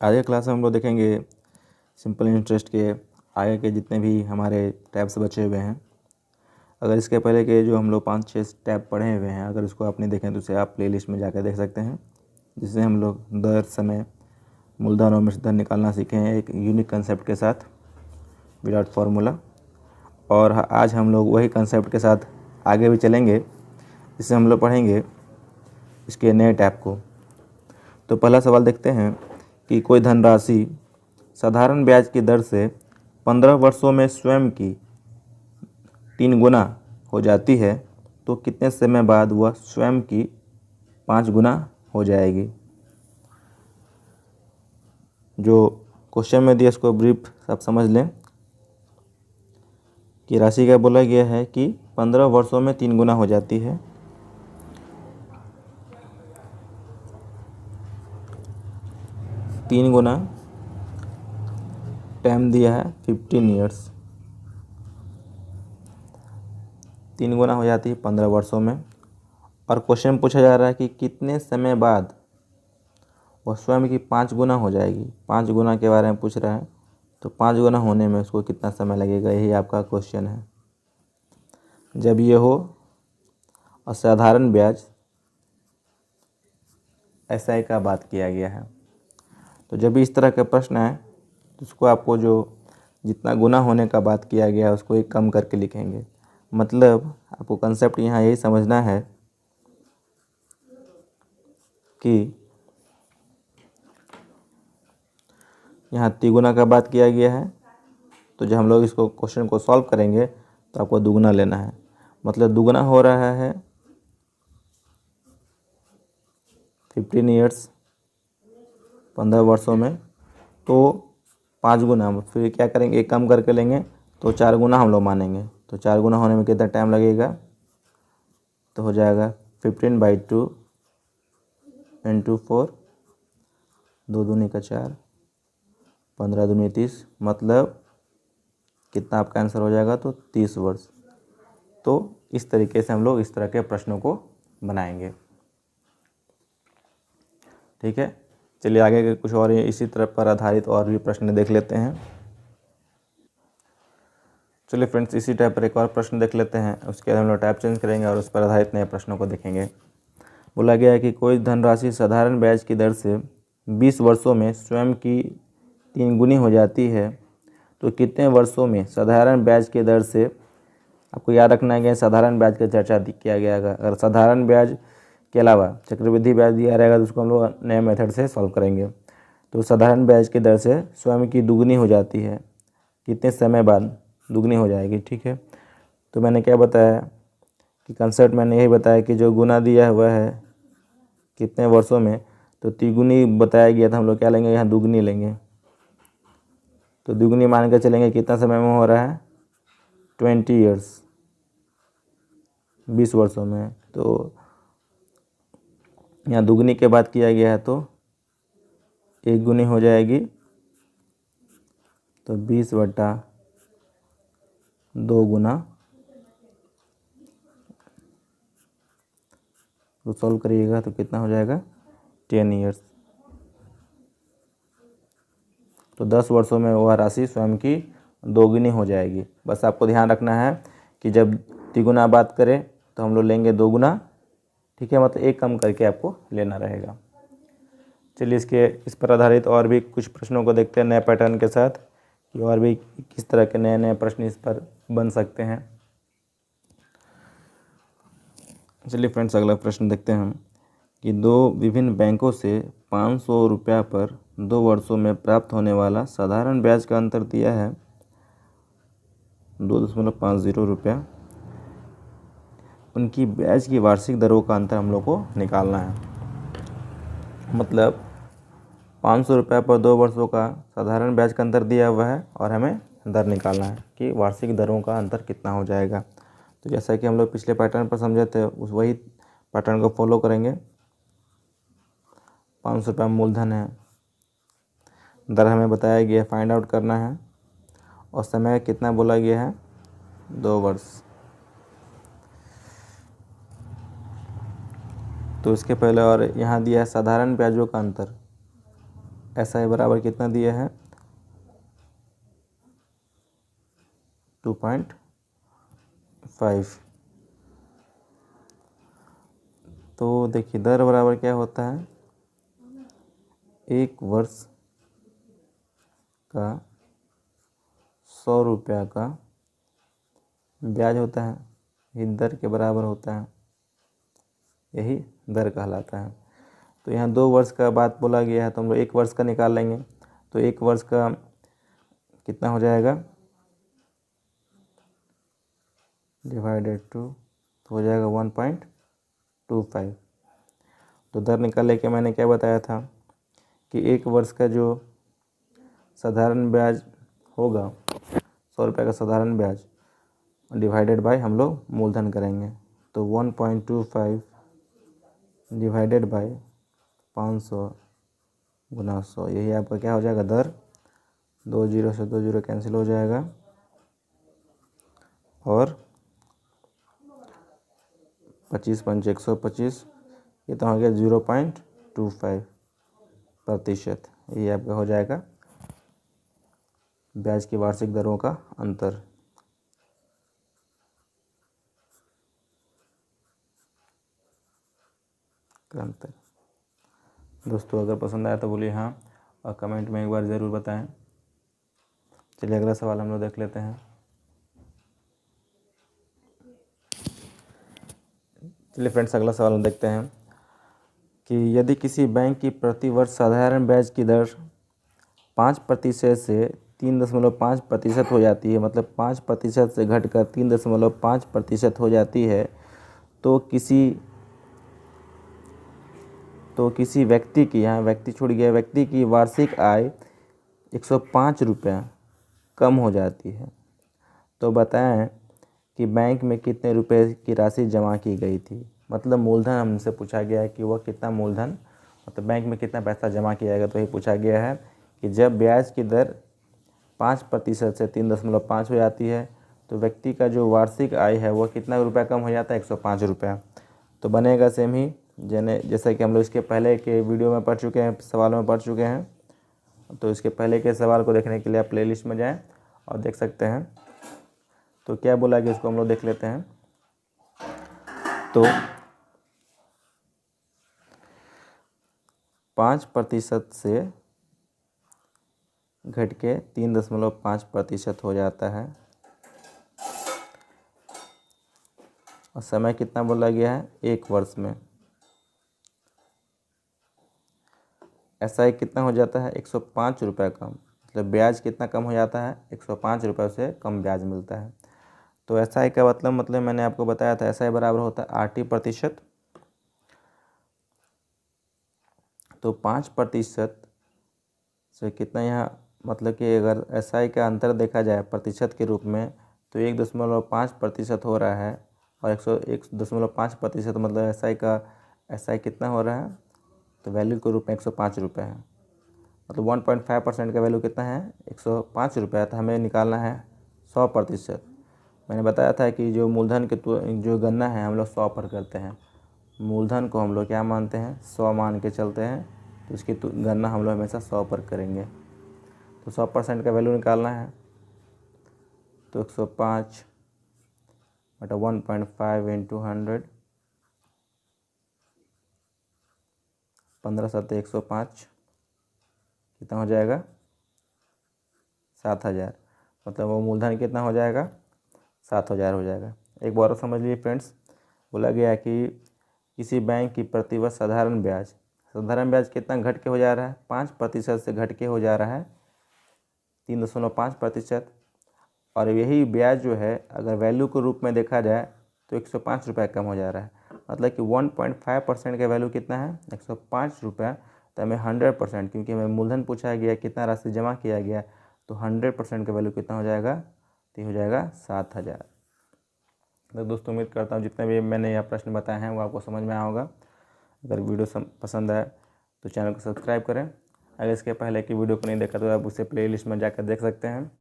आज के क्लास में हम लोग देखेंगे सिंपल इंटरेस्ट के आगे के जितने भी हमारे टैब्स बचे हुए हैं। अगर इसके पहले के जो हम लोग 5-6 टैब पढ़े हुए हैं, अगर उसको आप नहीं देखें तो उसे आप प्लेलिस्ट में जाकर देख सकते हैं, जिससे हम लोग दर, समय, मूलधन और मिश्रधन निकालना सीखे हैं एक यूनिक कंसेप्ट के साथ विदाउट फार्मूला। और आज हम लोग वही कंसेप्ट के साथ आगे भी चलेंगे, जिससे हम लोग पढ़ेंगे इसके नए टैब को। तो पहला सवाल देखते हैं कि कोई धनराशि साधारण ब्याज की दर से 15 वर्षों में स्वयं की 3 गुना हो जाती है तो कितने समय बाद वह स्वयं की 5 गुना हो जाएगी। जो क्वेश्चन में दिया इसको ब्रीफ आप समझ लें कि राशि का बोला गया है कि 15 वर्षों में 3 गुना हो जाती है। तीन गुना टाइम दिया है 15 ईयर्स, 3 गुना हो जाती है 15 वर्षों में। और क्वेश्चन पूछा जा रहा है कि कितने समय बाद वह स्वयं की 5 गुना हो जाएगी। 5 गुना के बारे में पूछ रहा है, तो 5 गुना होने में उसको कितना समय लगेगा, यही आपका क्वेश्चन है। जब ये हो असाधारण ब्याज SI का बात किया गया है, तो जब भी इस तरह का प्रश्न है तो उसको आपको जो जितना गुना होने का बात किया गया है उसको एक कम करके लिखेंगे। मतलब आपको कंसेप्ट यहाँ यही समझना है कि यहाँ तिगुना का बात किया गया है, तो जब हम लोग इसको क्वेश्चन को सॉल्व करेंगे तो आपको दुगुना लेना है। मतलब दुगुना हो रहा है 15 ईयर्स 15 वर्षों में, तो 5 गुना फिर क्या करेंगे, एक कम करके लेंगे तो 4 गुना हम लोग मानेंगे। तो 4 गुना होने में कितना टाइम लगेगा, तो हो जाएगा 15/2 × 4, 2 दूनी का 4, 15 दूनी 30, मतलब कितना आपका आंसर हो जाएगा, तो 30 वर्ष। तो इस तरीके से हम लोग इस तरह के प्रश्नों को बनाएंगे। ठीक है, चलिए आगे के कुछ और इसी तरह पर आधारित और भी प्रश्न देख लेते हैं। चलिए फ्रेंड्स, इसी टाइप पर एक और प्रश्न देख लेते हैं। उसके बाद हम लोग टाइप चेंज करेंगे और उस पर आधारित नए प्रश्नों को देखेंगे। बोला गया है कि कोई धनराशि साधारण ब्याज की दर से 20 वर्षों में स्वयं की 3 गुनी हो जाती है तो कितने वर्षों में साधारण ब्याज की दर से, आपको याद रखना है कि साधारण ब्याज की चर्चा किया गया है। अगर साधारण ब्याज के अलावा चक्रवृद्धि ब्याज दिया रहेगा तो उसको हम लोग नए मेथड से सॉल्व करेंगे। तो साधारण ब्याज की दर से स्वयं की दुगनी हो जाती है, कितने समय बाद दुगनी हो जाएगी। ठीक है, तो मैंने क्या बताया कि कंसेप्ट मैंने यही बताया कि जो गुना दिया हुआ है कितने वर्षों में, तो तिगुनी बताया गया था, हम लोग क्या लेंगे, यहाँ दुगनी लेंगे। तो दुगनी मान के चलेंगे, कितना समय में हो रहा है, 20 ईयर्स 20 वर्षों में। तो यहाँ दुगनी के बात किया गया है तो 1 गुनी हो जाएगी, तो 20/2 गुना। तो सॉल्व करिएगा तो कितना हो जाएगा, 10 ईयर्स। तो 10 वर्षों में वह राशि स्वयं की 2 गुनी हो जाएगी। बस आपको ध्यान रखना है कि जब तिगुना बात करें तो हम लोग लेंगे 2 गुना। ठीक है, मतलब एक कम करके आपको लेना रहेगा। चलिए इस पर आधारित और भी कुछ प्रश्नों को देखते हैं नए पैटर्न के साथ, कि और भी किस तरह के नए नए प्रश्न इस पर बन सकते हैं। चलिए फ्रेंड्स, अगला प्रश्न देखते हैं कि 2 विभिन्न बैंकों से 500 रुपया पर 2 वर्षों में प्राप्त होने वाला साधारण ब्याज का अंतर दिया है 2.50 रुपया। उनकी ब्याज की वार्षिक दरों का अंतर हम लोग को निकालना है। मतलब 500 रुपया पर 2 वर्षों का साधारण ब्याज का अंतर दिया हुआ है और हमें दर निकालना है कि वार्षिक दरों का अंतर कितना हो जाएगा। तो जैसा कि हम लोग पिछले पैटर्न पर समझे थे, उस वही पैटर्न को फॉलो करेंगे। 500 रुपया मूलधन है, दर हमें बताया गया है, फाइंड आउट करना है, और समय कितना बोला गया है, 2 वर्ष। तो इसके पहले और यहाँ दिया है साधारण ब्याजों का अंतर, SI बराबर कितना दिया है 2.5। तो देखिए दर बराबर क्या होता है, 1 वर्ष का 100 रुपया का ब्याज होता है, ये दर के बराबर होता है, यही दर कहलाता है। तो यहाँ 2 वर्ष का बात बोला गया है तो हम लोग 1 वर्ष का निकाल लेंगे। तो 1 वर्ष का कितना हो जाएगा डिवाइडेड 2 तो हो जाएगा 1.25। तो दर निकालने के मैंने क्या बताया था कि 1 वर्ष का जो साधारण ब्याज होगा 100 रुपये का साधारण ब्याज डिवाइडेड बाय हम लोग मूलधन करेंगे। तो 1.25 डिवाइडेड बाय 500 गुना 100, यही आपका क्या हो जाएगा दर। 2 जीरो से 2 जीरो कैंसिल हो जाएगा और 25 पंच 125, ये तो हो गया 0.25%। ये आपका हो जाएगा ब्याज की वार्षिक दरों का अंतर। दोस्तों अगर पसंद आया तो बोलिए हाँ और कमेंट में एक बार ज़रूर बताएं। चलिए अगला सवाल हम लोग देख लेते हैं। चलिए फ्रेंड्स अगला सवाल हम देखते हैं कि यदि किसी बैंक की प्रतिवर्ष साधारण ब्याज की दर 5% से 3.5% हो जाती है, मतलब 5% से घटकर 3.5% हो जाती है, तो किसी व्यक्ति की, यहाँ व्यक्ति छूट गया, व्यक्ति की वार्षिक आय 105 रुपया कम हो जाती है, तो बताएं कि बैंक में कितने रुपए की राशि जमा की गई थी। मतलब मूलधन हमसे पूछा गया है कि वह कितना मूलधन, मतलब बैंक में कितना पैसा जमा किया गया। तो ये पूछा गया है कि जब ब्याज की दर 5% से 3.5 हो जाती है तो व्यक्ति का जो वार्षिक आय है वह कितना रुपया कम हो जाता है, 105 रुपया। तो बनेगा सेम ही जैसा कि हम लोग इसके पहले के वीडियो में पढ़ चुके हैं, सवालों में पढ़ चुके हैं। तो इसके पहले के सवाल को देखने के लिए आप प्लेलिस्ट में जाएं और देख सकते हैं। तो क्या बोला कि इसको हम लोग देख लेते हैं। तो 5% से घट के 3.5% हो जाता है और समय कितना बोला गया है, 1 वर्ष में। SI कितना हो जाता है 105 रुपये कम, मतलब ब्याज कितना कम हो जाता है, 105 रुपये से कम ब्याज मिलता है। तो SI का मतलब मैंने आपको बताया था, SI बराबर होता है 80%। तो 5% से कितना यहाँ, मतलब कि अगर SI का अंतर देखा जाए प्रतिशत के रूप में तो 1.5% हो रहा है और 101.5% मतलब SI कितना हो रहा है, तो वैल्यू के रूप में 105 रुपये है। मतलब 1.5% का वैल्यू कितना है, 105 रुपये। तो हमें निकालना है 100%। मैंने बताया था कि जो मूलधन के जो गणना है हम लोग 100 पर करते हैं। मूलधन को हम लोग क्या मानते हैं, 100 मान के चलते हैं, तो इसकी गणना हम लोग हमेशा 100 पर करेंगे। तो 100% का वैल्यू निकालना है, तो 105 बटा 1.5 इंटू 100, 15 7 105, कितना हो जाएगा 7000। मतलब वो मूलधन कितना हो जाएगा, 7000 हो जाएगा। एक बार और समझ लीजिए फ्रेंड्स, बोला गया है कि किसी बैंक की प्रतिवर्ष साधारण ब्याज कितना घट के हो जा रहा है, 5% से घट के हो जा रहा है 3.5%। और यही ब्याज जो है अगर वैल्यू के रूप में देखा जाए तो 105 रुपये कम हो जा रहा है। मतलब कि 1.5% का वैल्यू कितना है, 105 रुपये। तो हमें 100%, क्योंकि हमें मूलधन पूछा गया कितना राशि जमा किया गया, तो 100% का वैल्यू कितना हो जाएगा, तो हो जाएगा 7000। तो दोस्तों उम्मीद करता हूँ जितने भी मैंने यह प्रश्न बताए हैं वो आपको समझ में आया होगा। अगर वीडियो पसंद आए तो चैनल को सब्सक्राइब करें। अगर इसके पहले की वीडियो को नहीं देखा तो आप उसे प्लेलिस्ट में जाकर देख सकते हैं।